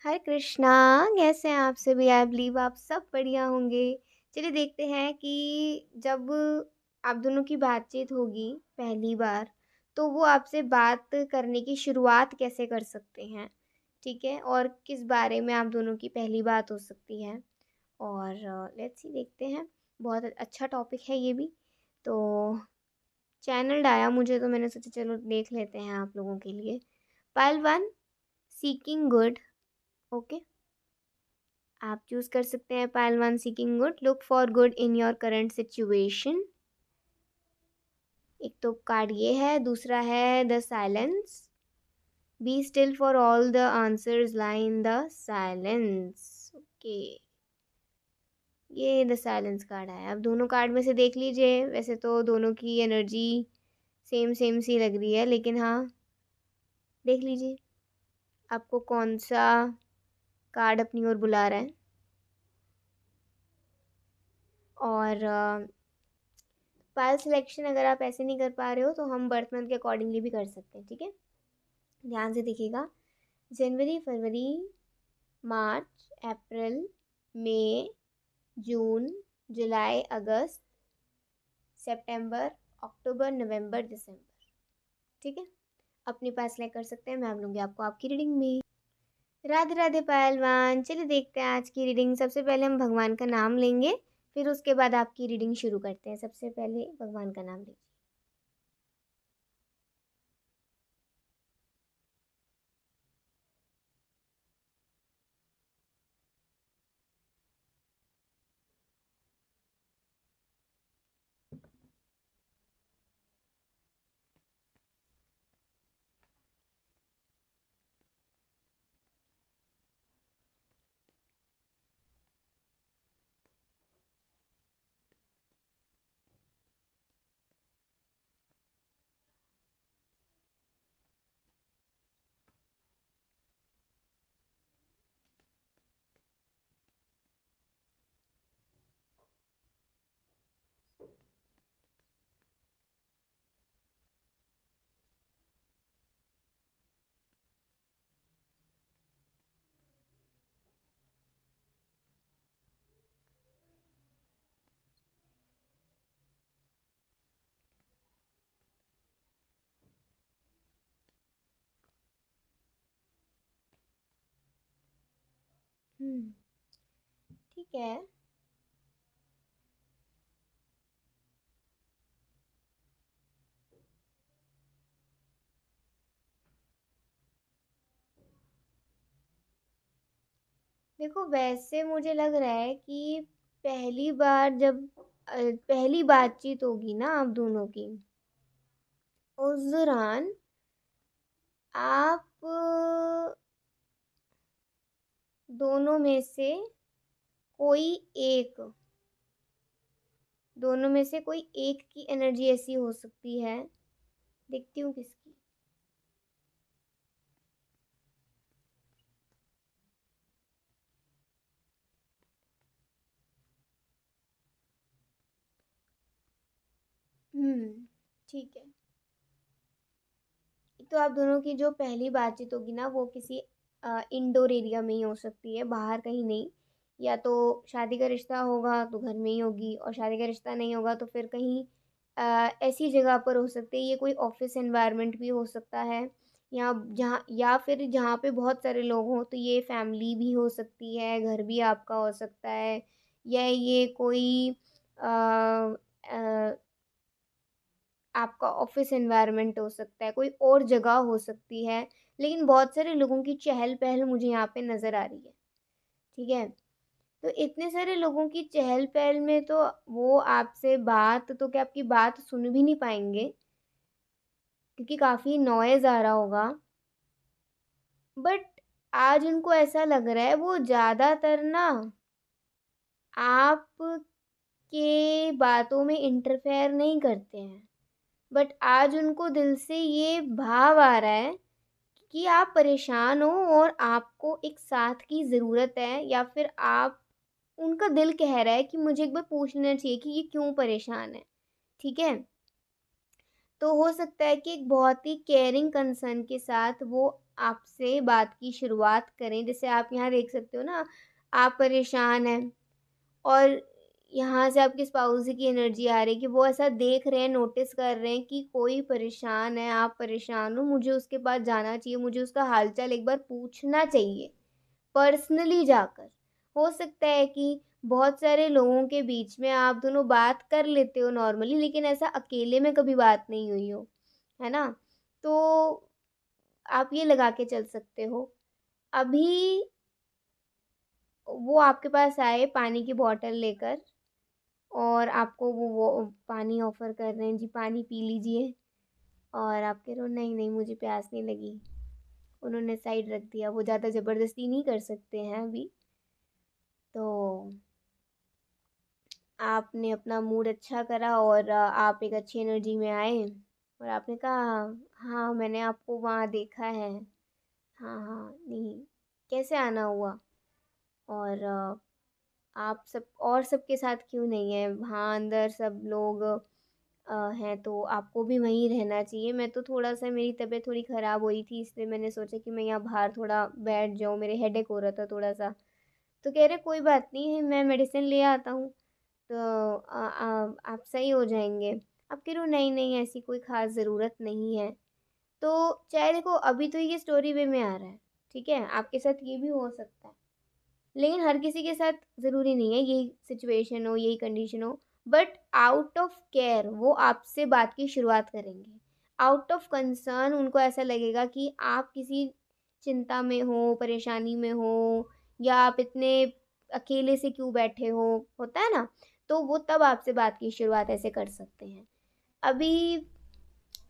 हरे कृष्णा। कैसे हैं आप सभी? आई बिलीव आप सब बढ़िया होंगे। चलिए देखते हैं कि जब आप दोनों की बातचीत होगी पहली बार, तो वो आपसे बात करने की शुरुआत कैसे कर सकते हैं, ठीक है? और किस बारे में आप दोनों की पहली बात हो सकती है। और लेट्स सी, देखते हैं। बहुत अच्छा टॉपिक है ये भी। तो चैनल डाया मुझे, तो मैंने सोचा चलो देख लेते हैं आप लोगों के लिए। Pile one, seeking good. Okay, आप चूज कर सकते हैं pile one, seeking good, look for good in your current situation. एक तो कार्ड ये है, दूसरा है the silence, be still for all the answers lie in the silence. Okay, ये द साइलेंस कार्ड है। अब दोनों कार्ड में से देख लीजिए। वैसे तो दोनों की एनर्जी सेम सेम सी लग रही है, लेकिन हाँ, देख लीजिए आपको कौन सा कार्ड अपनी ओर बुला रहा है। और फाइल सिलेक्शन अगर आप ऐसे नहीं कर पा रहे हो तो हम बर्थ मंथ के अकॉर्डिंगली भी कर सकते हैं, ठीक है? ध्यान से देखिएगा। जनवरी, फरवरी, मार्च, अप्रैल, मई, जून, जुलाई, अगस्त, सितंबर, अक्टूबर, नवंबर, दिसंबर। ठीक है, अपने पास सेलेक्ट कर सकते हैं। मैं आप लूँगी आपको आपकी रीडिंग में। राधे राधे पहलवान। चलिए देखते हैं आज की रीडिंग। सबसे पहले हम भगवान का नाम लेंगे, फिर उसके बाद आपकी रीडिंग शुरू करते हैं। सबसे पहले भगवान का नाम लीजिए। ठीक है। देखो, वैसे मुझे लग रहा है कि पहली बार जब पहली बातचीत होगी ना आप दोनों की, उस दौरान आप दोनों में से कोई एक दोनों में से कोई एक की एनर्जी ऐसी हो सकती है। देखती हूँ किसकी। ठीक है। तो आप दोनों की जो पहली बातचीत होगी ना, वो किसी इंडोर एरिया में ही हो सकती है, बाहर कहीं नहीं। या तो शादी का रिश्ता होगा तो घर में ही होगी, और शादी का रिश्ता नहीं होगा तो फिर कहीं ऐसी जगह पर हो सकती है। ये कोई ऑफिस एनवायरनमेंट भी हो सकता है, या फिर जहाँ पे बहुत सारे लोग हों, तो ये फैमिली भी हो सकती है, घर भी आपका हो सकता है। या ये कोई अ, अ, आपका ऑफिस एनवायरनमेंट हो सकता है, कोई और जगह हो सकती है। लेकिन बहुत सारे लोगों की चहल पहल मुझे यहाँ पे नज़र आ रही है, ठीक है? तो इतने सारे लोगों की चहल पहल में तो वो आपसे बात तो क्या, आपकी बात सुन भी नहीं पाएंगे, क्योंकि काफ़ी नॉइज़ आ रहा होगा। बट आज उनको ऐसा लग रहा है, वो ज़्यादातर ना आप के बातों में इंटरफेयर नहीं करते हैं। बट आज उनको दिल से ये भाव आ रहा है कि आप परेशान हो और आपको एक साथ की ज़रूरत है, या फिर आप, उनका दिल कह रहा है कि मुझे एक बार पूछ लेना चाहिए कि ये क्यों परेशान है, ठीक है? तो हो सकता है कि एक बहुत ही केयरिंग कंसर्न के साथ वो आपसे बात की शुरुआत करें। जैसे आप यहाँ देख सकते हो ना, आप परेशान हैं और यहाँ से आपके स्पाउस की एनर्जी आ रही है कि वो ऐसा देख रहे हैं, नोटिस कर रहे हैं कि कोई परेशान है, आप परेशान हो, मुझे उसके पास जाना चाहिए, मुझे उसका हाल-चाल एक बार पूछना चाहिए, पर्सनली जाकर। हो सकता है कि बहुत सारे लोगों के बीच में आप दोनों बात कर लेते हो नॉर्मली, लेकिन ऐसा अकेले में कभी बात नहीं हुई हो, है ना? तो आप ये लगा के चल सकते हो। अभी वो आपके पास आए पानी की बॉटल लेकर और आपको वो पानी ऑफ़र कर रहे हैं, जी पानी पी लीजिए और आप कह रहे हो नहीं, नहीं मुझे प्यास नहीं लगी। उन्होंने साइड रख दिया, वो ज़्यादा ज़बरदस्ती नहीं कर सकते हैं अभी। तो आपने अपना मूड अच्छा करा और आप एक अच्छी एनर्जी में आए और आपने कहा, हाँ, मैंने आपको वहाँ देखा है। हाँ, हाँ, नहीं, कैसे आना हुआ? और आप सब और सबके साथ क्यों नहीं है? वहाँ अंदर सब लोग हैं तो आपको भी वहीं रहना चाहिए। मैं तो थोड़ा-सा मेरी तबीयत थोड़ी ख़राब हो रही थी इसलिए मैंने सोचा कि मैं यहाँ बाहर थोड़ा बैठ जाऊँ, मेरे हेडेक हो रहा था थोड़ा-सा। तो कह रहे कोई बात नहीं है, मैं मेडिसिन ले आता हूँ, तो आप सही हो जाएँगे। आप कह रहे हो नहीं, नहीं ऐसी कोई ख़ास ज़रूरत नहीं है। तो चाहे देखो अभी तो ये स्टोरी वे में आ रहा है, ठीक है? आपके साथ ये भी हो सकता है। लेकिन हर किसी के साथ ज़रूरी नहीं है यही सिचुएशन हो, यही कंडीशन हो, बट आउट ऑफ केयर वो आपसे बात की शुरुआत करेंगे। आउट ऑफ कंसर्न उनको ऐसा लगेगा कि आप किसी चिंता में हो, परेशानी में हो या आप इतने अकेले से क्यों बैठे हो, होता है ना? तो वो तब आपसे बात की शुरुआत ऐसे कर सकते हैं। अभी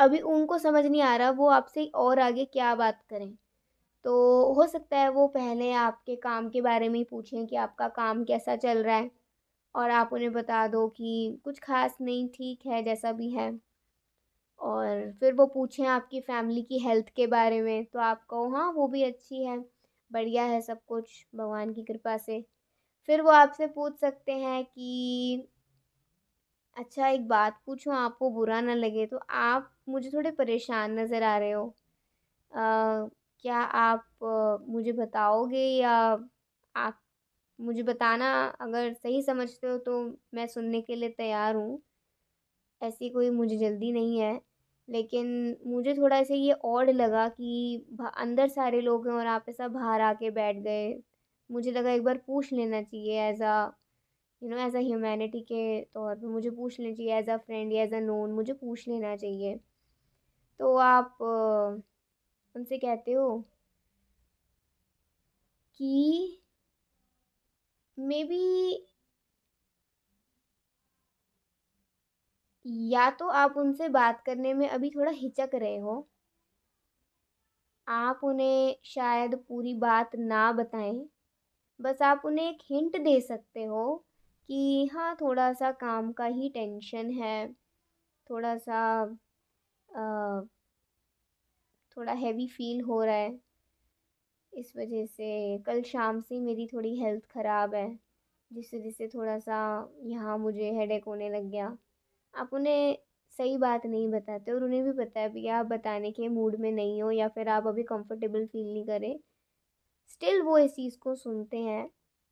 अभी उनको समझ नहीं आ रहा वो आपसे और आगे क्या बात करें। तो हो सकता है वो पहले आपके काम के बारे में ही पूछें कि आपका काम कैसा चल रहा है और आप उन्हें बता दो कि कुछ ख़ास नहीं, ठीक है जैसा भी है। और फिर वो पूछें आपकी फ़ैमिली की हेल्थ के बारे में, तो आप कहो हाँ, वो भी अच्छी है, बढ़िया है सब कुछ भगवान की कृपा से। फिर वो आपसे पूछ सकते हैं कि अच्छा एक बात पूछूँ आपको बुरा ना लगे तो आप मुझे थोड़े परेशान नज़र आ रहे हो। क्या आप मुझे बताओगे या आप मुझे बताना अगर सही समझते हो तो मैं सुनने के लिए तैयार हूँ। ऐसी कोई मुझे जल्दी नहीं है। लेकिन मुझे थोड़ा ऐसे ये ऑड लगा कि अंदर सारे लोग हैं और आप ऐसा बाहर आके बैठ गए। मुझे लगा एक बार पूछ लेना चाहिए एज़ अ ह्यूमैनिटी के तौर पे मुझे पूछ लेना चाहिए एज़ अ फ्रेंड या एज़ अ नोन मुझे पूछ लेना चाहिए। तो आप उनसे कहते हो कि मे बी या तो आप उनसे बात करने में अभी थोड़ा हिचक रहे हो, आप उन्हें शायद पूरी बात ना बताएँ, बस आप उन्हें एक हिंट दे सकते हो कि हाँ, थोड़ा-सा काम का ही टेंशन है, थोड़ा-सा अ, थोड़ा हेवी फ़ील हो रहा है, इस वजह से कल शाम से मेरी थोड़ी हेल्थ ख़राब है, जिस वजह से थोड़ा-सा यहाँ मुझे हेडेक होने लग गया। आप उन्हें सही बात नहीं बताते और उन्हें भी पता है कि आप बताने के मूड में नहीं हो या फिर आप अभी कंफर्टेबल फील नहीं कर रहे। स्टिल वो इस चीज़ को सुनते हैं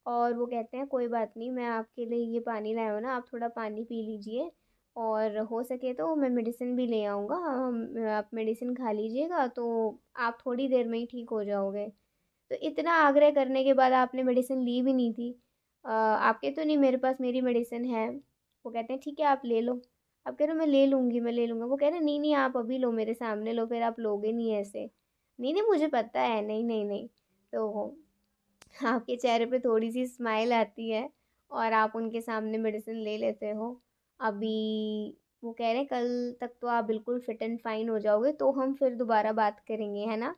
और वो कहते हैं कोई बात नहीं मैं आपके लिए ये पानी लाया हूँ ना आप थोड़ा पानी पी लीजिए और हो सके तो मैं मेडिसिन भी ले आऊँगा आप मेडिसिन खा लीजिएगा तो आप थोड़ी देर में ही ठीक हो जाओगे। तो इतना आग्रह करने के बाद आपने मेडिसिन ली भी नहीं थी। आपके तो नहीं मेरे पास मेरी मेडिसिन है। वो कहते हैं ठीक है आप ले लो। आप कह रहे हो मैं ले लूँगी, मैं ले लूँगा। वो कह रहे हैं नहीं, नहीं आप अभी लो मेरे सामने लो फिर आप लोगे नहीं ऐसे। नहीं, नहीं मुझे पता है, नहीं, नहीं, नहीं। तो आपके चेहरे पे थोड़ी-सी स्माइल आती है और आप उनके सामने मेडिसिन ले लेते हो। अभी वो कह रहे हैं कल तक तो आप बिल्कुल फिट एंड फाइन हो जाओगे तो हम फिर दोबारा बात करेंगे, है ना?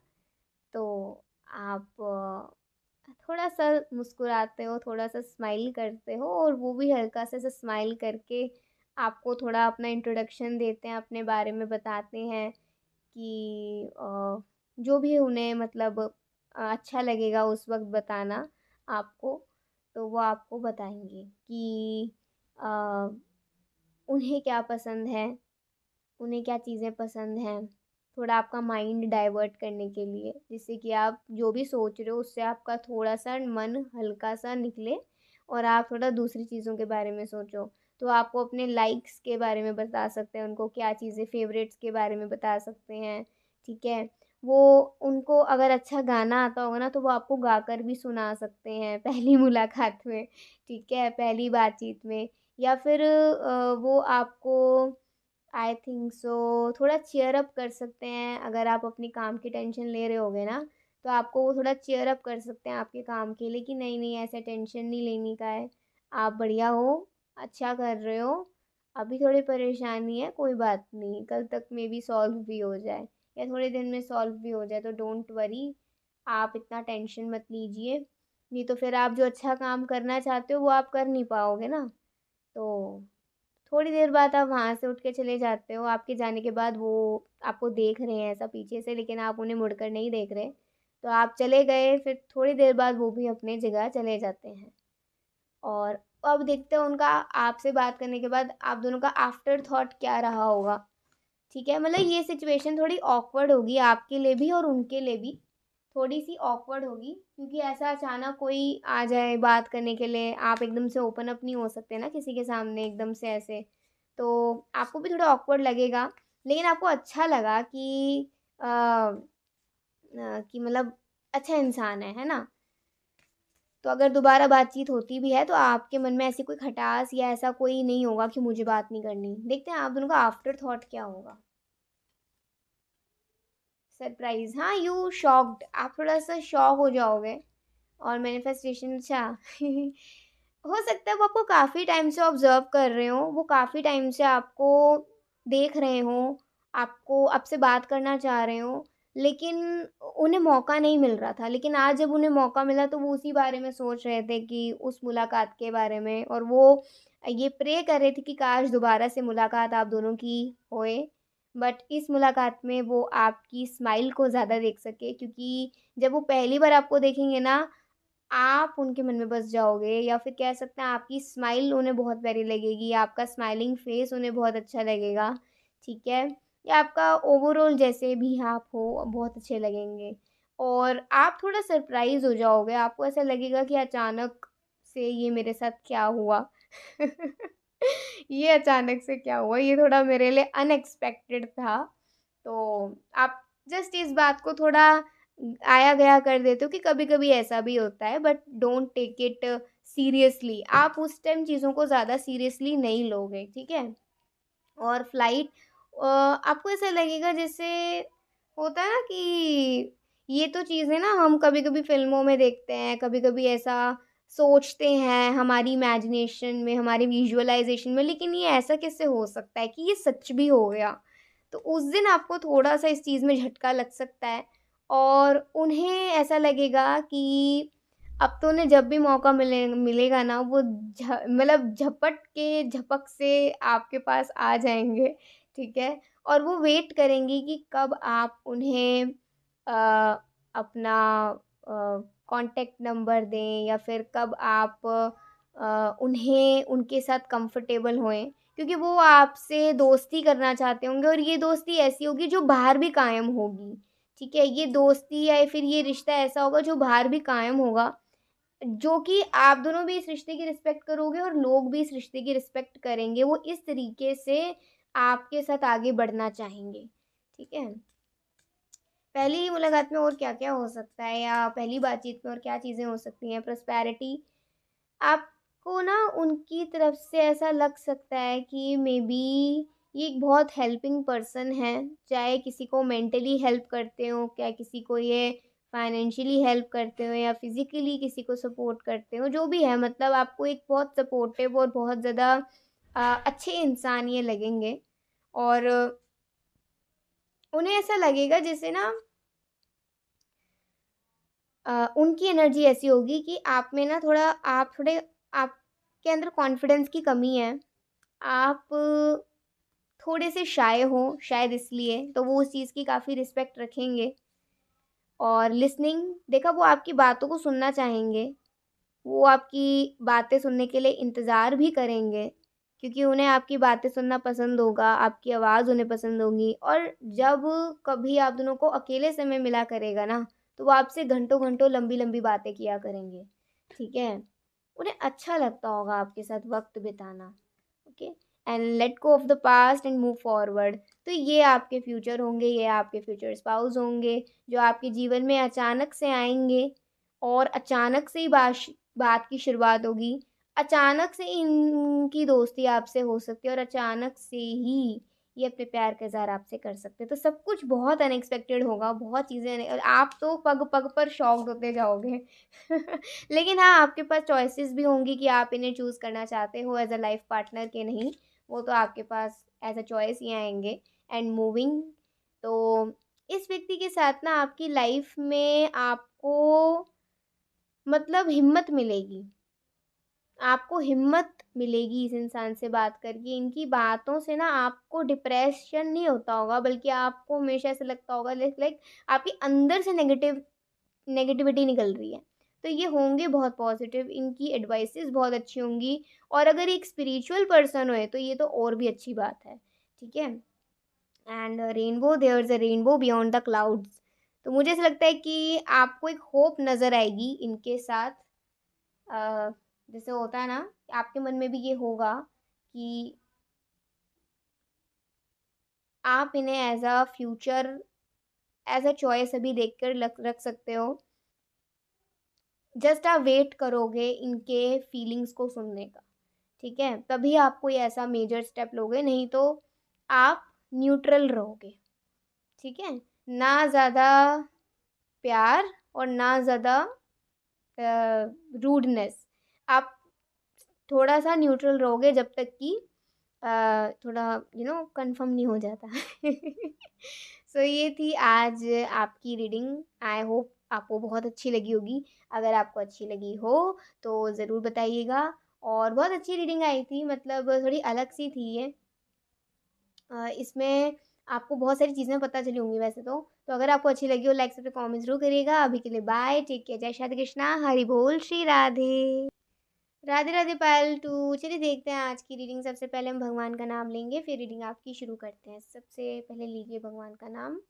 तो आप थोड़ा-सा मुस्कुराते हो, थोड़ा-सा स्माइल करते हो और वो भी हल्का-सा ऐसा स्माइल करके आपको थोड़ा अपना इंट्रोडक्शन देते हैं, अपने बारे में बताते हैं कि जो भी उन्हें मतलब अच्छा लगेगा उस वक़्त बताना आपको, तो वो आपको बताएँगे कि अ, उन्हें क्या पसंद है, उन्हें क्या चीज़ें पसंद हैं। थोड़ा आपका माइंड डाइवर्ट करने के लिए, जिससे कि आप जो भी सोच रहे हो उससे आपका थोड़ा-सा मन हल्का-सा निकले और आप थोड़ा दूसरी चीज़ों के बारे में सोचो। तो आपको अपने लाइक्स के बारे में बता सकते हैं, उनको क्या चीज़ें फ़ेवरेट्स के बारे में बता सकते हैं, ठीक है? वो उनको अगर अच्छा गाना आता होगा ना तो वो आपको गाकर भी सुना सकते हैं पहली मुलाकात में, ठीक है? पहली बातचीत में या फिर वो आपको आई थिंक सो थोड़ा चीयर अप कर सकते हैं। अगर आप अपनी काम की टेंशन ले रहे होगे ना तो आपको वो थोड़ा चीयर अप कर सकते हैं आपके काम के लिए कि नहीं नहीं ऐसे टेंशन नहीं लेने का है, आप बढ़िया हो, अच्छा कर रहे हो, अभी थोड़ी परेशानी है, कोई बात नहीं, कल तक में भी सॉल्व भी हो जाए या थोड़े दिन में सॉल्व भी हो जाए, तो डोंट वरी, आप इतना टेंशन मत लीजिए, नहीं तो फिर आप जो अच्छा काम करना चाहते हो वो आप कर नहीं पाओगे ना। तो थोड़ी देर बाद आप वहाँ से उठ के चले जाते हो, आपके जाने के बाद वो आपको देख रहे हैं ऐसा पीछे से, लेकिन आप उन्हें मुड़कर नहीं देख रहे। तो आप चले गए, फिर थोड़ी देर बाद वो भी अपनी जगह चले जाते हैं। और अब देखते हो उनका आपसे बात करने के बाद आप दोनों का आफ्टर थॉट क्या रहा होगा, ठीक है? मतलब ये सिचुएशन थोड़ी ऑकवर्ड होगी आपके लिए भी और उनके लिए भी, थोड़ी-सी ऑकवर्ड होगी क्योंकि ऐसा अचानक कोई आ जाए बात करने के लिए, आप एकदम से ओपन अप नहीं हो सकते ना किसी के सामने एकदम से ऐसे। तो आपको भी थोड़ा ऑकवर्ड लगेगा, लेकिन आपको अच्छा लगा कि मतलब अच्छा इंसान है ना? तो अगर दोबारा बातचीत होती भी है तो आपके मन में ऐसी कोई खटास या ऐसा कोई नहीं होगा कि मुझे बात नहीं करनी। देखते हैं आप दोनों का आफ्टर थॉट क्या होगा। सरप्राइज़, हाँ, यू शॉक्ड, आप थोड़ा-सा शॉक हो जाओगे। और मैनिफेस्टेशन, अच्छा हो सकता है वो आपको काफ़ी टाइम से ऑब्ज़र्व कर रहे हों, वो काफ़ी टाइम से आपको देख रहे हों, आपको आपसे बात करना चाह रहे हों, लेकिन उन्हें मौका नहीं मिल रहा था। लेकिन आज जब उन्हें मौका मिला तो वो उसी बारे में सोच रहे थे कि उस मुलाकात के बारे में, और वो ये प्रे कर रहे थे कि काश दोबारा से मुलाकात आप दोनों की होए। बट इस मुलाकात में वो आपकी स्माइल को ज़्यादा देख सके, क्योंकि जब वो पहली बार आपको देखेंगे ना, आप उनके मन में बस जाओगे, या फिर कह सकते हैं आपकी स्माइल उन्हें बहुत प्यारी लगेगी, आपका स्माइलिंग फेस उन्हें बहुत अच्छा लगेगा, ठीक है? या आपका ओवरऑल जैसे भी आप हो बहुत अच्छे लगेंगे और आप थोड़ा सरप्राइज़ हो जाओगे, आपको ऐसा लगेगा कि अचानक से ये मेरे साथ क्या हुआ? ये अचानक से क्या हुआ? ये थोड़ा मेरे लिए अनएक्सपेक्टेड था। तो आप जस्ट इस बात को थोड़ा आया-गया कर देते हो कि कभी-कभी ऐसा भी होता है, but don't take it seriously. आप उस टाइम चीज़ों को ज़्यादा सीरियसली नहीं लोगे, ठीक है? और फ्लाइट आपको ऐसा लगेगा जैसे होता है ना कि ये तो चीज़ें ना हम कभी-कभी फ़िल्मों में देखते हैं, कभी-कभी ऐसा सोचते हैं हमारी इमेजिनेशन में, हमारी विज़ुअलाइज़ेशन में, लेकिन ये ऐसा कैसे हो सकता है कि ये सच भी हो गया? तो उस दिन आपको थोड़ा-सा इस चीज़ में झटका लग सकता है और उन्हें ऐसा लगेगा कि अब तो उन्हें जब भी मौका मिलेगा ना वो मतलब झपट के झपक से आपके पास आ जाएँगे, ठीक है? और वो वेट करेंगी कि कब आप उन्हें अपना कॉन्टैक्ट नंबर दें या फिर कब आप उन्हें उनके साथ कंफ़र्टेबल होएँ, क्योंकि वो आपसे दोस्ती करना चाहते होंगे और ये दोस्ती ऐसी होगी जो बाहर भी कायम होगी, ठीक है? ये दोस्ती या फिर ये रिश्ता ऐसा होगा जो बाहर भी कायम होगा, जो कि आप दोनों भी इस रिश्ते की रिस्पेक्ट करोगे और लोग भी इस रिश्ते की रिस्पेक्ट करेंगे। वो इस तरीके से आपके साथ आगे बढ़ना चाहेंगे, ठीक है? पहली मुलाकात में और क्या-क्या हो सकता है या पहली बातचीत में और क्या चीज़ें हो सकती हैं? प्रॉस्पेरिटी, आपको ना उनकी तरफ से ऐसा लग सकता है कि मेबी ये एक बहुत हेल्पिंग पर्सन है, चाहे किसी को मेंटली हेल्प करते हों, क्या किसी को ये फाइनेंशियली हेल्प करते हो या फिज़िकली किसी को सपोर्ट करते हो, जो भी है, मतलब आपको एक बहुत सपोर्टिव और बहुत ज़्यादा अच्छे इंसान ये लगेंगे और उन्हें ऐसा लगेगा जैसे ना उनकी एनर्जी ऐसी होगी कि आप में ना थोड़ा आप थोड़े आपके अंदर कॉन्फिडेंस की कमी है। आप थोड़े से शाय हो शायद इसलिए, तो वो उस चीज़ की काफ़ी रिस्पेक्ट रखेंगे और लिसनिंग, देखा, वो आपकी बातों को सुनना चाहेंगे। वो आपकी बातें सुनने के लिए इंतज़ार भी करेंगे, क्योंकि उन्हें आपकी बातें सुनना पसंद होगा, आपकी आवाज़ उन्हें पसंद होगी और जब कभी आप दोनों को अकेले समय मिला करेगा ना, तो वो आपसे घंटों-घंटों लंबी-लंबी बातें किया करेंगे, ठीक है? उन्हें अच्छा लगता होगा आपके साथ वक़्त बिताना, okay? And let go of the past and move forward. तो ये आपके फ्यूचर होंगे, ये आपके फ्यूचर स्पाउस होंगे, जो आपके जीवन में अचानक से आएँगे और अचानक से ही बात की शुरुआत होगी। अचानक से इनकी दोस्ती आपसे हो सकती है और अचानक से ही ये अपने प्यार का इज़हार आपसे कर सकते हैं। तो सब कुछ बहुत अनएक्सपेक्टेड होगा, बहुत चीज़ें और आप तो पग-पग पर शॉक्ड होते जाओगे। लेकिन हाँ, आपके पास चॉइसेस भी होंगी कि आप इन्हें चूज़ करना चाहते हो एज़ अ लाइफ़ पार्टनर के नहीं, वो तो आपके पास एज़ अ चॉइस ही आएँगे एंड मूविंग तो इस व्यक्ति के साथ ना आपकी लाइफ़ में आपको मतलब हिम्मत मिलेगी। आपको हिम्मत मिलेगी इस इंसान से बात करके। इनकी बातों से ना आपको डिप्रेशन नहीं होता होगा बल्कि आपको हमेशा ऐसा लगता होगा लाइक आपके अंदर से नेगेटिविटी निकल रही है। तो ये होंगे बहुत पॉज़िटिव, इनकी एडवाइसेज़ बहुत अच्छी होंगी और अगर एक स्पिरिचुअल पर्सन है तो ये तो और भी अच्छी बात है। ठीक है? And rainbow there is a rainbow beyond the clouds. तो मुझे ऐसा लगता है कि आपको एक होप नज़र आएगी इनके साथ अ, जैसे होता है ना, आपके मन में भी ये होगा कि आप इन्हें as a future as a choice अभी देखकर रख सकते हो। जस्ट आप वेट करोगे इनके फीलिंग्स को सुनने का, ठीक है? तभी आप कोई ऐसा मेजर स्टेप लोगे, नहीं तो आप न्यूट्रल रहोगे, ठीक है? ना ज़्यादा प्यार और ना ज़्यादा रूडनेस। आप थोड़ा-सा न्यूट्रल रहोगे जब तक कि थोड़ा कन्फर्म नहीं हो जाता। सो ये थी आज आपकी रीडिंग। आई होप आपको बहुत अच्छी लगी होगी। अगर आपको अच्छी लगी हो तो ज़रूर बताइएगा और बहुत अच्छी रीडिंग आई थी मतलब थोड़ी अलग सी थी ये। इसमें आपको बहुत सारी चीज़ें पता चली होंगी वैसे तो। तो अगर आपको अच्छी लगी हो लाइक सब्सक्राइब कमेंट ज़रूर करिएगा। अभी के लिए बाय, टेक केयर, जय श्री कृष्णा, हरि बोल, श्री राधे। राधे राधे पायल टू। चलिए देखते हैं आज की रीडिंग। सबसे पहले हम भगवान का नाम लेंगे फिर रीडिंग आपकी शुरू करते हैं। सबसे पहले लीजिए भगवान का नाम।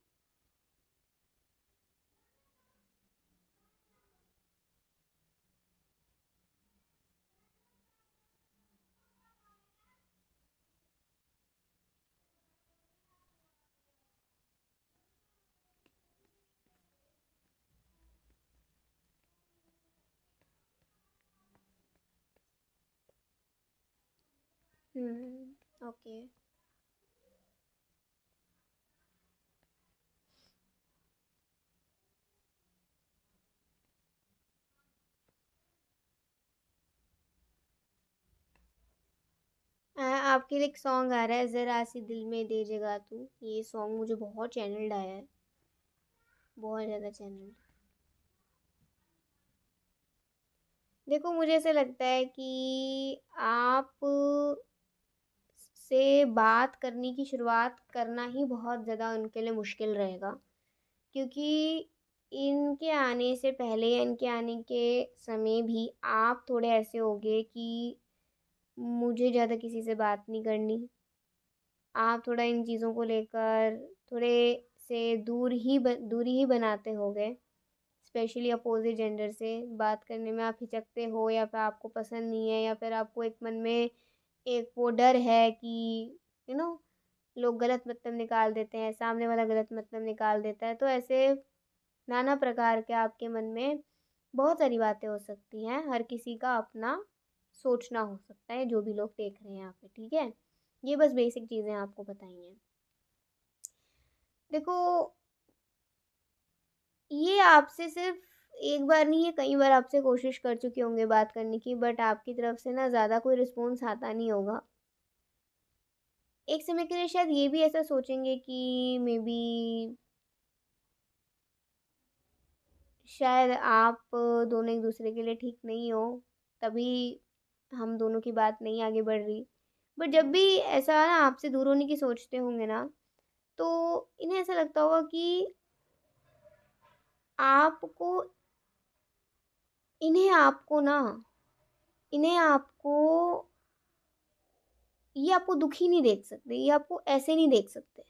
ओके। आपके लिए एक सॉन्ग आ रहा है ज़रा सी दिल में दे जगह तू। ये सॉन्ग मुझे बहुत चैनल्ड आया है, बहुत ज़्यादा चैनल्ड। देखो मुझे ऐसा लगता है कि आप से बात करने की शुरुआत करना ही बहुत ज़्यादा उनके लिए मुश्किल रहेगा क्योंकि इनके आने से पहले या इनके आने के समय भी आप थोड़े ऐसे होगे कि मुझे ज़्यादा किसी से बात नहीं करनी। आप थोड़ा इन चीज़ों को लेकर थोड़े से दूरी ही बनाते होगे। स्पेशली अपोज़िट जेंडर से बात करने में आप हिचकते हो या फिर आपको पसंद नहीं है या फिर आपको एक मन में एक वो डर है कि यू नो लोग गलत मतलब निकाल देते हैं, सामने वाला गलत मतलब निकाल देता है। तो ऐसे नाना प्रकार के आपके मन में बहुत सारी बातें हो सकती हैं। हर किसी का अपना सोचना हो सकता है, जो भी लोग देख रहे हैं यहाँ पे, ठीक है? ये बस बेसिक चीज़ें आपको बताई हैं। देखो, ये आपसे सिर्फ़ एक बार नहीं, ये कई बार आपसे कोशिश कर चुके होंगे बात करने की, बट आपकी तरफ से ना ज़्यादा कोई रिस्पॉन्स आता नहीं होगा। एक समय के लिए शायद ये भी ऐसा सोचेंगे कि मेबी शायद आप दोनों एक-दूसरे के लिए ठीक नहीं हो, तभी हम दोनों की बात नहीं आगे बढ़ रही। बट जब भी ऐसा ना आपसे दूर होने की सोचते होंगे ना, तो इन्हें ऐसा लगता होगा कि आपको इन्हें आपको ना इन्हें आपको ये आपको दुखी नहीं देख सकते, ये आपको ऐसे नहीं देख सकते।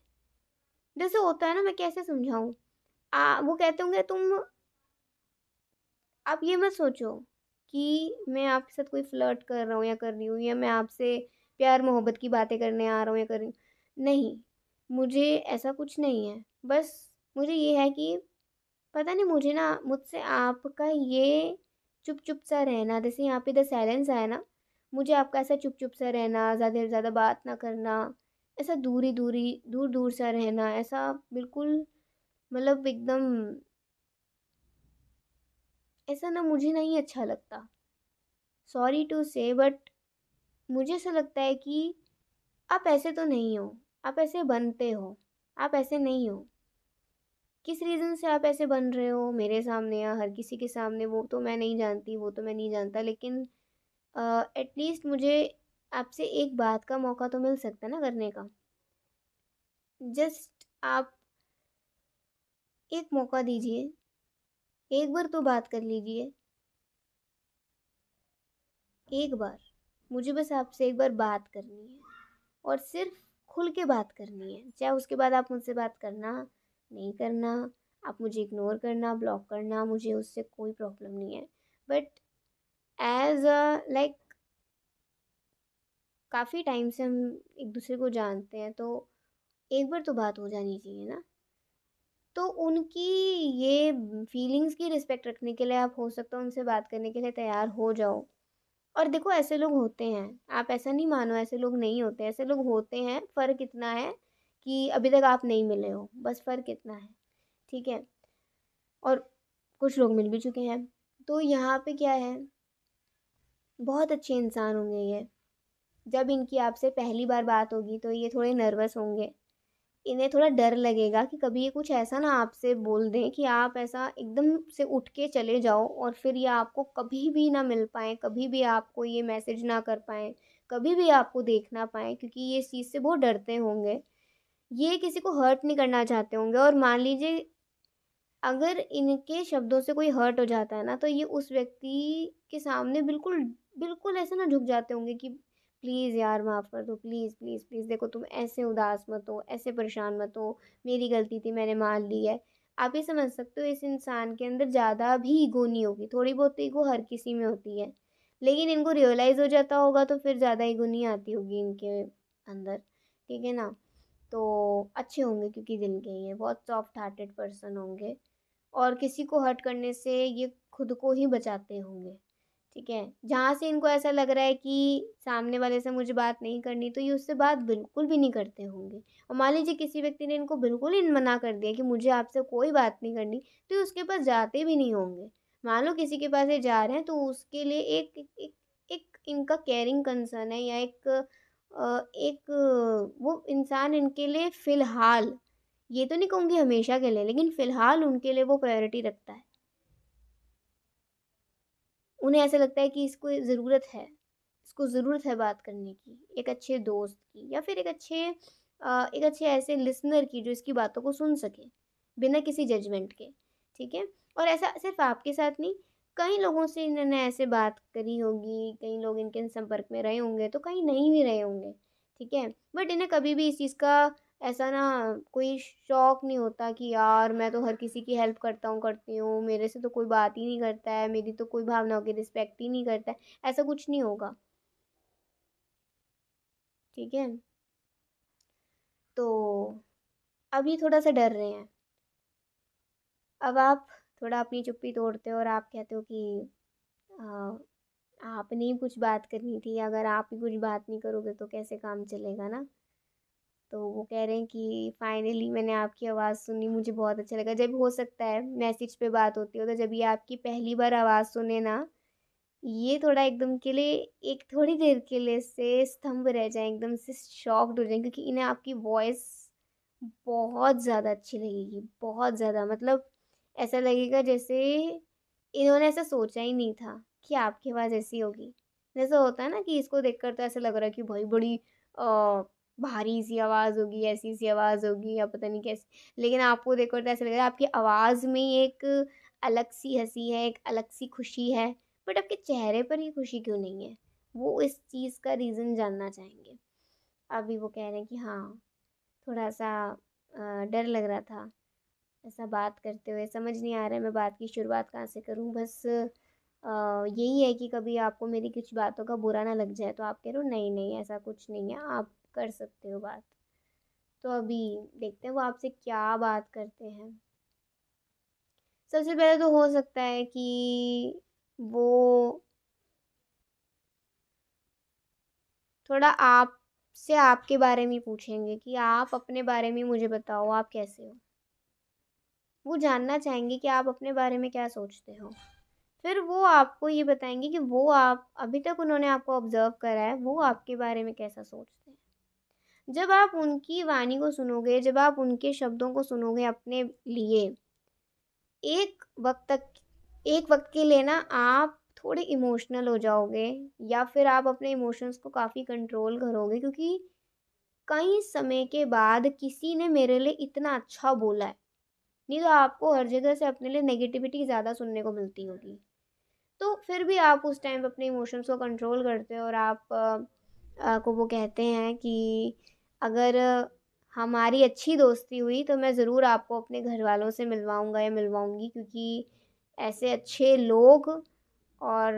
जैसे होता है ना, मैं कैसे समझाऊँ? वो कहते होंगे तुम, आप ये मत सोचो कि मैं आपके साथ कोई फ्लर्ट कर रहा हूँ या कर रही हूँ, या मैं आपसे प्यार मोहब्बत की बातें करने आ रहा हूँ या कर रही हूँ। नहीं, मुझे ऐसा कुछ नहीं है। बस मुझे ये है कि पता नहीं, मुझे ना मुझसे आपका ये चुप-चुप सा रहना, जैसे यहाँ पे द साइलेंस आया ना, मुझे आपका ऐसा चुप-चुप सा रहना, ज़्यादा से ज़्यादा बात ना करना, ऐसा दूरी-दूरी, दूर-दूर सा रहना, ऐसा बिल्कुल, मतलब एकदम ऐसा ना मुझे नहीं अच्छा लगता। सॉरी टू से, बट मुझे ऐसा लगता है कि आप ऐसे तो नहीं हो, आप ऐसे बनते हो, आप ऐसे नहीं हो। किस रीज़न से आप ऐसे बन रहे हो मेरे सामने या हर किसी के सामने, वो तो मैं नहीं जानती, वो तो मैं नहीं जानता, लेकिन एटलीस्ट मुझे आपसे एक बात का मौका तो मिल सकता है ना करने का। जस्ट आप एक मौका दीजिए, एक बार तो बात कर लीजिए, एक बार। मुझे बस आपसे एक बार बात करनी है, और सिर्फ खुल के बात करनी है। चाहे उसके बाद आप मुझसे बात करना, नहीं करना, आप मुझे इग्नोर करना, ब्लॉक करना, मुझे उससे कोई प्रॉब्लम नहीं है। बट एज़ अ लाइक, काफ़ी टाइम से हम एक दूसरे को जानते हैं, तो एक बार तो बात हो जानी चाहिए ना। तो उनकी ये फीलिंग्स की रिस्पेक्ट रखने के लिए आप हो सकता है उनसे बात करने के लिए तैयार हो जाओ। और देखो, ऐसे लोग होते हैं, आप ऐसा नहीं मानो ऐसे लोग नहीं होते, ऐसे लोग होते हैं। फ़र्क इतना है कि अभी तक आप नहीं मिले हो, बस फ़र्क इतना है, ठीक है? और कुछ लोग मिल भी चुके हैं। तो यहाँ पे क्या है, बहुत अच्छे इंसान होंगे ये। जब इनकी आपसे पहली बार बात होगी तो ये थोड़े नर्वस होंगे। इन्हें थोड़ा डर लगेगा कि कभी ये कुछ ऐसा ना आपसे बोल दें कि आप ऐसा एकदम से उठ के चले जाओ, और फिर ये आपको कभी भी ना मिल पाएँ, कभी भी आपको ये मैसेज ना कर पाएँ, कभी भी आपको देख ना पाएँ, क्योंकि ये इस चीज़ से बहुत डरते होंगे। ये किसी को हर्ट नहीं करना चाहते होंगे, और मान लीजिए अगर इनके शब्दों से कोई हर्ट हो जाता है ना, तो ये उस व्यक्ति के सामने बिल्कुल बिल्कुल ऐसे ना झुक जाते होंगे कि प्लीज़ यार माफ़ कर दो, प्लीज़ प्लीज़ प्लीज़, देखो तुम ऐसे उदास मत हो, ऐसे परेशान मत हो, मेरी गलती थी, मैंने मान ली है। आप ये समझ सकते हो, इस इंसान के अंदर ज़्यादा भी ईगो नहीं होगी, थोड़ी बहुत तो ईगो हर किसी में होती है, लेकिन इनको रियलाइज़ हो जाता होगा तो फिर ज़्यादा ईगो नहीं आती होगी इनके अंदर, ठीक है ना? तो अच्छे होंगे, क्योंकि दिल के ही हैं, बहुत सॉफ्ट हार्टेड पर्सन होंगे, और किसी को हर्ट करने से ये खुद को ही बचाते होंगे, ठीक है? जहाँ से इनको ऐसा लग रहा है कि सामने वाले से मुझे बात नहीं करनी, तो ये उससे बात बिल्कुल भी नहीं करते होंगे। और मान लीजिए किसी व्यक्ति ने इनको बिल्कुल ही मना कर दिया कि मुझे आपसे कोई बात नहीं करनी, तो ये उसके पास जाते भी नहीं होंगे। मान लो किसी के पास ये जा रहे हैं, तो उसके लिए एक इनका केयरिंग कंसर्न है, या एक वो इंसान इनके लिए फ़िलहाल, ये तो नहीं कहूँगी हमेशा के लिए, लेकिन फ़िलहाल उनके लिए वो प्रायोरिटी रखता है। उन्हें ऐसा लगता है कि इसको ज़रूरत है बात करने की, एक अच्छे दोस्त की, या फिर एक अच्छे ऐसे लिसनर की जो इसकी बातों को सुन सके, बिना किसी जजमेंट के, ठीक है? और ऐसा सिर्फ़ आपके साथ नहीं, कई लोगों से इन्होंने ऐसे बात करी होगी, कई लोग इनके संपर्क में रहे होंगे, तो कई नहीं भी रहे होंगे, ठीक है? बट इन्हें कभी भी इस चीज़ का ऐसा ना कोई शौक नहीं होता कि यार मैं तो हर किसी की हेल्प करता हूँ, करती हूँ, मेरे से तो कोई बात ही नहीं करता है, मेरी तो कोई भावनाओं की रिस्पेक्ट ही नहीं करता है, ऐसा कुछ नहीं होगा, ठीक है? तो अब ये थोड़ा-सा डर रहे हैं। अब आप थोड़ा अपनी चुप्पी तोड़ते हो और आप कहते हो कि अ, आपने ही कुछ बात करनी थी, अगर आप ही कुछ बात नहीं करोगे तो कैसे काम चलेगा ना? तो वो कह रहे हैं कि फाइनली मैंने आपकी आवाज़ सुनी, मुझे बहुत अच्छा लगा। जब हो सकता है मैसेज पे बात होती हो, तो जब ये आपकी पहली बार आवाज़ सुने ना, ये थोड़ा एकदम के लिए, एक थोड़ी देर के लिए से स्तंभ रह जाएँ, एकदम से शॉक्ड हो जाएँ, क्योंकि इन्हें आपकी वॉइस बहुत ज़्यादा अच्छी लगेगी, बहुत ज़्यादा, मतलब ऐसा लगेगा जैसे इन्होंने ऐसा सोचा ही नहीं था कि आपकी आवाज़ ऐसी होगी। जैसा होता है ना कि इसको देखकर तो ऐसा लग रहा है कि भाई बड़ी भारी-सी आवाज़ होगी, ऐसी-सी आवाज़ होगी, या पता नहीं कैसी। लेकिन आपको देखकर तो ऐसा लग रहा है आपकी आवाज़ में ही एक अलग-सी हँसी है, एक अलग-सी खुशी है। बट आपके चेहरे पर ये खुशी क्यों नहीं है? वो इस चीज़ का रीज़न जानना चाहेंगे। अभी वो कह रहे हैं कि हाँ, थोड़ा सा डर लग रहा था ऐसा बात करते हुए, समझ नहीं आ रहा है मैं बात की शुरुआत कहाँ से करूँ। बस यही है कि कभी आपको मेरी कुछ बातों का बुरा ना लग जाए, तो आप कह रहे हो नहीं नहीं ऐसा कुछ नहीं है, आप कर सकते हो बात। तो अभी देखते हैं वो आपसे क्या बात करते हैं। सबसे पहले तो हो सकता है कि वो थोड़ा आपसे आपके बारे में पूछेंगे कि आप अपने बारे में मुझे बताओ, आप कैसे हो। वो जानना चाहेंगे कि आप अपने बारे में क्या सोचते हो। फिर वो आपको ये बताएंगे कि वो आप अभी तक उन्होंने आपको ऑब्जर्व करा है, वो आपके बारे में कैसा सोचते हैं। जब आप उनकी वाणी को सुनोगे, जब आप उनके शब्दों को सुनोगे अपने लिए, एक वक्त तक, एक वक्त के लिए ना आप थोड़े इमोशनल हो जाओगे, या फिर आप अपने इमोशंस को काफ़ी कंट्रोल करोगे, क्योंकि कई समय के बाद किसी ने मेरे लिए इतना अच्छा बोला है। नहीं तो आपको हर जगह से अपने लिए नेगेटिविटी ज़्यादा सुनने को मिलती होगी। तो फिर भी आप उस टाइम पे अपने इमोशंस को कंट्रोल करते हो, और आप को वो कहते हैं कि अगर हमारी अच्छी दोस्ती हुई तो मैं ज़रूर आपको अपने घर वालों से मिलवाऊंगा या मिलवाऊंगी, क्योंकि ऐसे अच्छे लोग और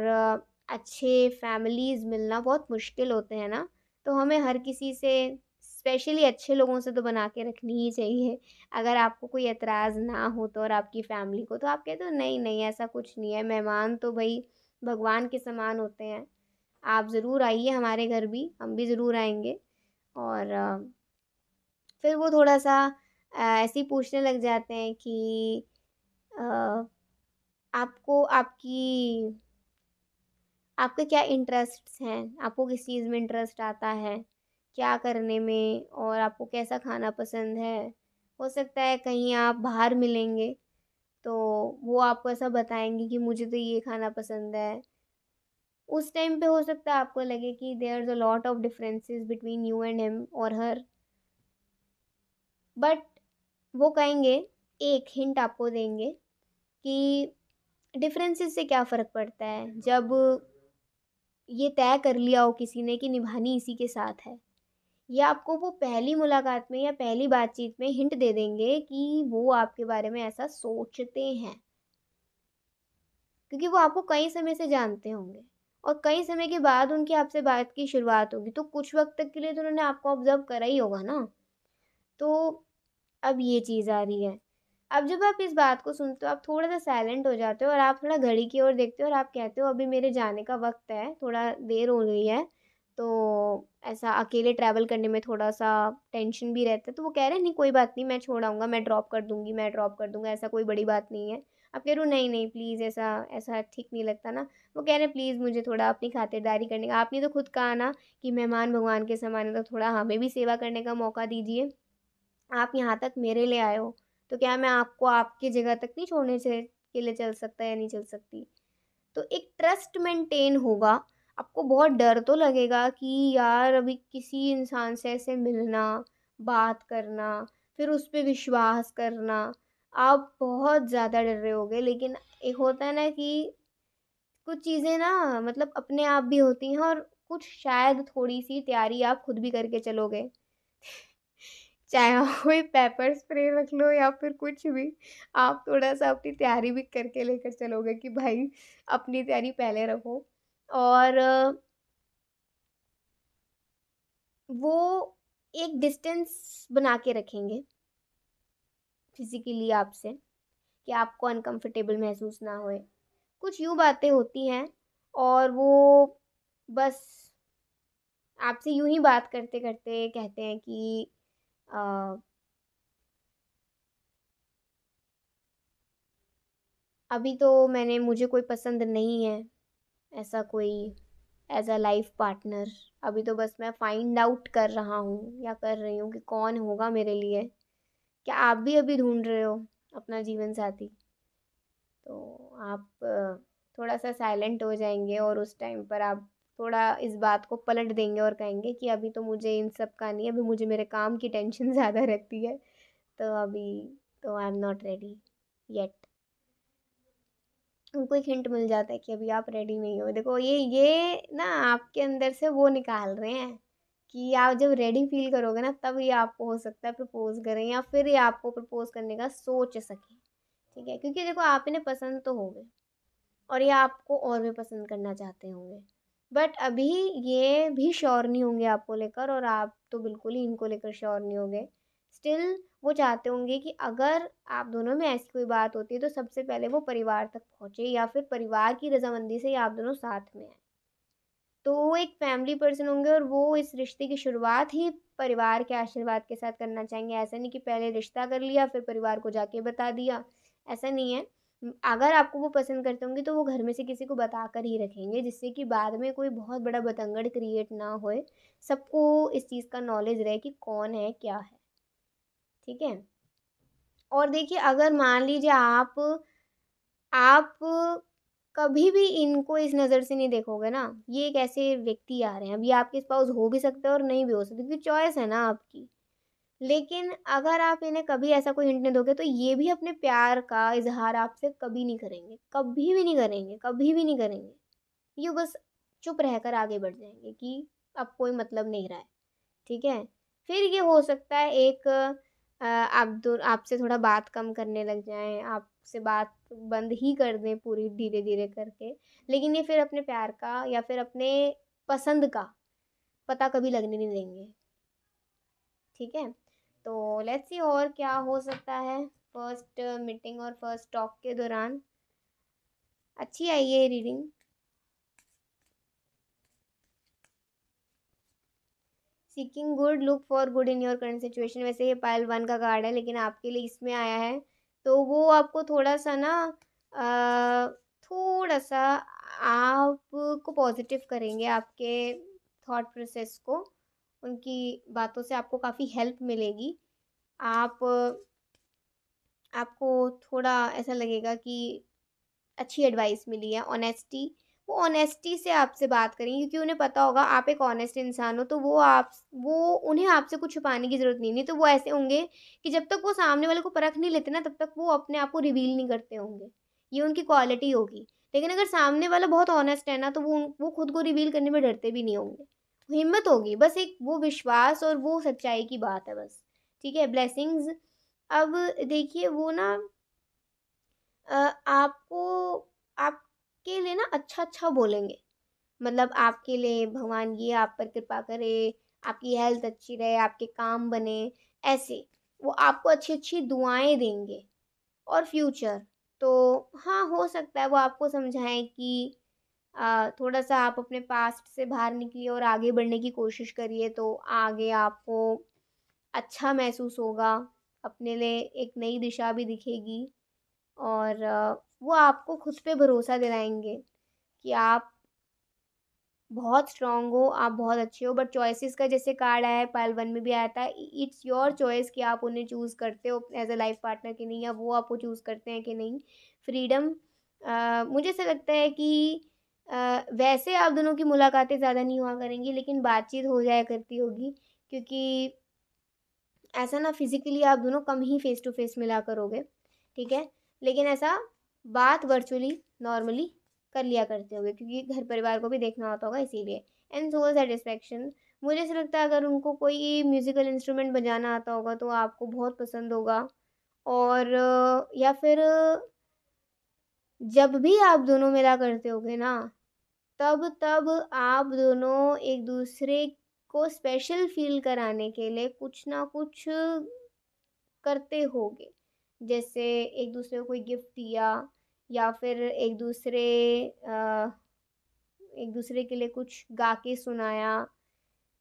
अच्छे फैमिलीज़ मिलना बहुत मुश्किल होते हैं ना। तो हमें हर किसी से, स्पेशली अच्छे लोगों से तो बना के रखनी ही चाहिए। अगर आपको कोई एतराज़ ना हो तो, और आपकी फैमिली को, तो आप कहते हो नहीं नहीं ऐसा कुछ नहीं है, मेहमान तो भाई भगवान के समान होते हैं, आप ज़रूर आइए हमारे घर भी, हम भी ज़रूर आएंगे। और फिर वो थोड़ा सा ऐसे ही पूछने लग जाते हैं कि अ, आपको आपकी आपके क्या इंटरेस्ट्स हैं, आपको किस चीज़ में इंटरेस्ट आता है, क्या करने में, और आपको कैसा खाना पसंद है। हो सकता है कहीं आप बाहर मिलेंगे तो वो आपको ऐसा बताएंगे कि मुझे तो ये खाना पसंद है। उस टाइम पे हो सकता है आपको लगे कि there is a lot of differences between you and him और हर, बट वो कहेंगे, एक हिंट आपको देंगे कि डिफरेंसेस से क्या फ़र्क पड़ता है, जब ये तय कर लिया हो किसी ने कि निभानी इसी के साथ है। ये आपको वो पहली मुलाकात में या पहली बातचीत में हिंट दे देंगे कि वो आपके बारे में ऐसा सोचते हैं, क्योंकि वो आपको कई समय से जानते होंगे, और कई समय के बाद उनकी आपसे बात की शुरुआत होगी, तो कुछ वक्त तक के लिए तो उन्होंने आपको ऑब्जर्व करा ही होगा ना। तो अब ये चीज़ आ रही है। अब जब आप इस बात को सुनते हो, आप थोड़ा सा साइलेंट हो जाते हो, और आप थोड़ा घड़ी की ओर देखते हो, और आप कहते हो अभी मेरे जाने का वक्त है, थोड़ा देर हो गई है। तो ऐसा अकेले ट्रैवल करने में थोड़ा सा टेंशन भी रहता है। तो वो कह रहे हैं नहीं कोई बात नहीं, मैं छोड़ आऊँगा, मैं ड्रॉप कर दूंगी, मैं ड्रॉप कर दूंगा, ऐसा कोई बड़ी बात नहीं है। अब कह रहे हो नहीं नहीं प्लीज़, ऐसा ऐसा ठीक नहीं लगता ना। वो कह रहे हैं प्लीज़ मुझे थोड़ा अपनी खातिरदारी करने का, आपने तो खुद कहा ना कि मेहमान भगवान के समान है, तो थोड़ा हमें भी सेवा करने का मौका दीजिए। आप यहाँ तक मेरे लिए आए हो, तो क्या मैं आपको आपकी जगह तक नहीं छोड़ने से के लिए चल सकता या नहीं चल सकती। तो एक ट्रस्ट मेंटेन होगा। आपको बहुत डर तो लगेगा कि यार अभी किसी इंसान से ऐसे मिलना, बात करना, फिर उस पे विश्वास करना, आप बहुत ज़्यादा डर रहे होगे। लेकिन एक होता है ना कि कुछ चीज़ें ना मतलब अपने आप भी होती हैं, और कुछ शायद थोड़ी सी तैयारी आप खुद भी करके चलोगे। चाहे आप कोई पेपर स्प्रे रख लो या फिर कुछ भी, आप थोड़ा-सा अपनी तैयारी भी करके लेकर चलोगे कि भाई अपनी तैयारी पहले रखो। और वो एक डिस्टेंस बना के रखेंगे फिज़िकली आपसे, कि आपको अनकंफर्टेबल महसूस ना होए। कुछ यूँ बातें होती हैं, और वो बस आपसे यूँ ही बात करते-करते कहते हैं कि अ, अभी तो मुझे कोई पसंद नहीं है, ऐसा कोई एज़ अ लाइफ पार्टनर। अभी तो बस मैं फाइंड आउट कर रहा हूँ या कर रही हूँ कि कौन होगा मेरे लिए। क्या आप भी अभी ढूँढ रहे हो अपना जीवन साथी? तो आप थोड़ा-सा साइलेंट हो जाएँगे, और उस टाइम पर आप थोड़ा इस बात को पलट देंगे और कहेंगे कि अभी तो मुझे इन सब का नहीं है, अभी मुझे मेरे काम की टेंशन ज़्यादा रहती है। तो अभी तो I am not ready yet. उनको एक हिंट मिल जाता है कि अभी आप रेडी नहीं हो। देखो ये ना आपके अंदर से वो निकाल रहे हैं कि आप जब रेडी फील करोगे ना तब ये आपको हो सकता है प्रपोज करें या फिर ये आपको प्रपोज करने का सोच सके। ठीक है, क्योंकि देखो आप इन्हें पसंद तो होगे और ये आपको और भी पसंद करना चाहते होंगे, बट अभी ये भी श्योर नहीं होंगे आपको लेकर और आप तो बिल्कुल ही इनको लेकर श्योर नहीं होंगे। स्टिल वो चाहते होंगे कि अगर आप दोनों में ऐसी कोई बात होती है तो सबसे पहले वो परिवार तक पहुंचे या फिर परिवार की रजामंदी से ही आप दोनों साथ में आए। तो वो एक फैमिली पर्सन होंगे और वो इस रिश्ते की शुरुआत ही परिवार के आशीर्वाद के साथ करना चाहेंगे। ऐसा नहीं कि पहले रिश्ता कर लिया फिर परिवार को जाके बता दिया, ऐसा नहीं है। अगर आपको वो पसंद करते होंगे तो वो घर में से किसी को बता कर ही रखेंगे, जिससे कि बाद में कोई बहुत बड़ा बतंगड़ क्रिएट ना होए, सबको इस चीज़ का नॉलेज रहे कि कौन है क्या है। ठीक है। और देखिए अगर मान लीजिए आप कभी भी इनको इस नज़र से नहीं देखोगे ना, ये एक ऐसे व्यक्ति आ रहे हैं, अभी आपके स्पाउस हो भी सकते हैं और नहीं भी हो सकते क्योंकि चॉइस है ना आपकी। लेकिन अगर आप इन्हें कभी ऐसा कोई हिंट नहीं दोगे तो ये भी अपने प्यार का इजहार आपसे कभी नहीं करेंगे, कभी भी नहीं करेंगे, कभी भी नहीं करेंगे। ये बस चुप रहकर आगे बढ़ जाएंगे कि अब कोई मतलब नहीं रहा है। ठीक है। फिर ये हो सकता है एक आप दो आपसे थोड़ा बात कम करने लग जाएं, आपसे बात बंद ही कर दें पूरी धीरे धीरे करके, लेकिन ये फिर अपने प्यार का या फिर अपने पसंद का पता कभी लगने नहीं देंगे। ठीक है। तो लेट्स सी और क्या हो सकता है फर्स्ट मीटिंग और फर्स्ट टॉक के दौरान। अच्छी आई है reading. Seeking good, look for good in your current situation, वैसे ये पायल वन का कार्ड है लेकिन आपके लिए इसमें आया है, तो वो आपको थोड़ा सा ना थोड़ा सा आपको पॉजिटिव करेंगे, आपके थॉट प्रोसेस को, उनकी बातों से आपको काफ़ी हेल्प मिलेगी। आप आपको थोड़ा ऐसा लगेगा कि अच्छी एडवाइस मिली है, ऑनेस्टी, वो ऑनेस्टी से आपसे बात करेंगे क्योंकि उन्हें पता होगा आप एक ऑनेस्ट इंसान हो, तो वो उन्हें आपसे कुछ छुपाने की ज़रूरत नहीं तो वो ऐसे होंगे कि जब तक वो सामने वाले को परख नहीं लेते ना तब तक वो अपने आप को रिवील नहीं करते होंगे। ये उनकी क्वालिटी होगी। लेकिन अगर सामने वाला बहुत ऑनेस्ट है ना तो वो खुद को रिवील करने में डरते भी नहीं होंगे। हिम्मत होगी, बस एक वो विश्वास और वो सच्चाई की बात है बस। ठीक है, ब्लेसिंग्स। अब देखिए वो ना आपको आपके लिए ना अच्छा-अच्छा बोलेंगे। मतलब आपके लिए भगवान ये आप पर कृपा करे, आपकी हेल्थ अच्छी रहे, आपके काम बने, ऐसे। वो आपको अच्छी-अच्छी दुआएँ देंगे। और फ्यूचर, तो हाँ, हो सकता है वो आपको समझाएँ कि थोड़ा-सा आप अपने पास्ट से बाहर निकलिए और आगे बढ़ने की कोशिश करिए, तो आगे आपको अच्छा महसूस होगा, अपने लिए एक नई दिशा भी दिखेगी। और वो आपको खुद पे भरोसा दिलाएँगे कि आप बहुत स्ट्रॉन्ग हो, आप बहुत अच्छे हो, बट चॉइसेस का जैसे कार्ड आया है, पाइल 1 में भी आया था, इट्स योर चॉइस कि आप उन्हें चूज़ करते हो एज़ अ लाइफ पार्टनर कि नहीं, या वो आपको चूज़ करते हैं कि नहीं। फ्रीडम, मुझे ऐसा लगता है कि वैसे आप दोनों की मुलाकातें ज़्यादा नहीं हुआ करेंगी, लेकिन बातचीत हो जाया करती होगी, क्योंकि ऐसा ना फिज़िकली आप दोनों कम ही फ़ेस टू फ़ेस मिला करोगे, ठीक है? लेकिन ऐसा बात वर्चुअली नॉर्मली कर लिया करते होगे क्योंकि घर परिवार को भी देखना होता होगा इसीलिए। एंड सोल सैटिस्फैक्शन, मुझे ऐसा लगता है अगर उनको कोई म्यूज़िकल इंस्ट्रूमेंट बजाना आता होगा तो आपको बहुत पसंद होगा। और या फिर जब भी आप दोनों मिला करते होगे ना, तब तब आप दोनों एक दूसरे को स्पेशल फ़ील कराने के लिए कुछ ना कुछ करते होगे। जैसे एक दूसरे को कोई गिफ्ट दिया या फिर एक दूसरे के लिए कुछ गा के सुनाया।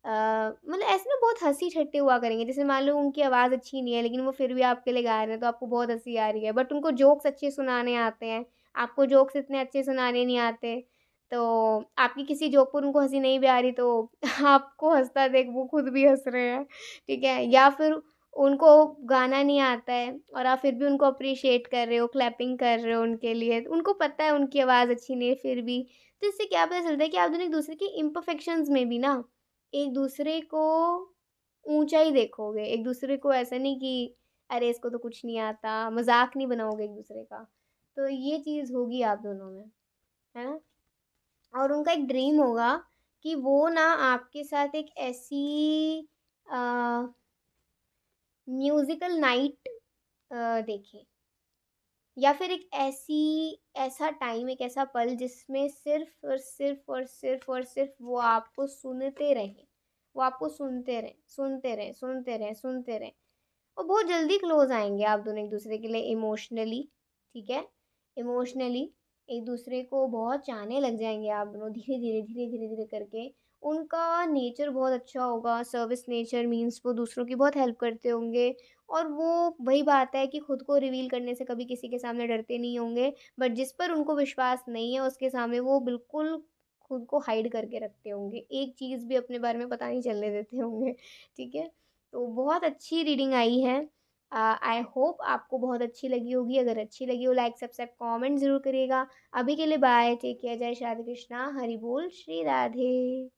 मतलब ऐसे ना बहुत हँसी ठट्टे हुआ करेंगे। जैसे मान लो उनकी आवाज़ अच्छी नहीं है लेकिन वो फिर भी आपके लिए गा रहे हैं तो आपको बहुत हँसी आ रही है। बट उनको जोक्स अच्छे सुनाने आते हैं, आपको जोक्स इतने अच्छे सुनाने नहीं आते। तो आपकी किसी जोक पर उनको हँसी नहीं भी आ रही तो आपको हँसता देख वो खुद भी हँस रहे हैं, ठीक है? या फिर उनको गाना नहीं आता है और आप फिर भी उनको अप्रिशिएट कर रहे हो, क्लैपिंग कर रहे हो उनके लिए। उनको पता है उनकी आवाज़ अच्छी नहीं है फिर भी। तो इससे क्या पता चलता है कि आप दोनों एक-दूसरे की इम्परफेक्शंस में भी ना एक-दूसरे को ऊँचा ही देखोगे। एक-दूसरे को ऐसा नहीं कि अरे इसको तो कुछ नहीं आता, मज़ाक नहीं बनाओगे एक-दूसरे का। तो ये चीज़ होगी आप दोनों में, है ना? और उनका एक ड्रीम होगा कि वो ना आपके साथ एक ऐसी म्यूज़िकल नाइट देखें, या फिर एक ऐसा टाइम, एक ऐसा पल जिसमें सिर्फ़ और सिर्फ़ और सिर्फ़ और सिर्फ़ वो आपको सुनते रहें। वो आपको सुनते रहें, सुनते रहें, सुनते रहें, सुनते रहें। और बहुत जल्दी क्लोज़ आएँगे आप दोनों एक-दूसरे के लिए इमोशनली, ठीक है? इमोशनली एक-दूसरे को बहुत चाहने लग जाएँगे आप दोनों धीरे-धीरे, धीरे-धीरे, धीरे करके। उनका नेचर बहुत अच्छा होगा, सर्विस नेचर मीन्स वो दूसरों की बहुत हेल्प करते होंगे, और वो वही बात है कि खुद को रिवील करने से कभी किसी के सामने डरते नहीं होंगे, बट जिस पर उनको विश्वास नहीं है उसके सामने वो बिल्कुल खुद को हाइड करके रखते होंगे। एक चीज़ भी अपने बारे में पता नहीं चलने देते होंगे, ठीक है? तो बहुत अच्छी रीडिंग आई है। आई होप आपको बहुत अच्छी लगी होगी। अगर अच्छी लगी हो, लाइक, सब्सक्राइब, कमेंट ज़रूर करिएगा। अभी के लिए बाय, टेक केयर, जय श्री राधे कृष्णा, हरि बोल, श्री राधे।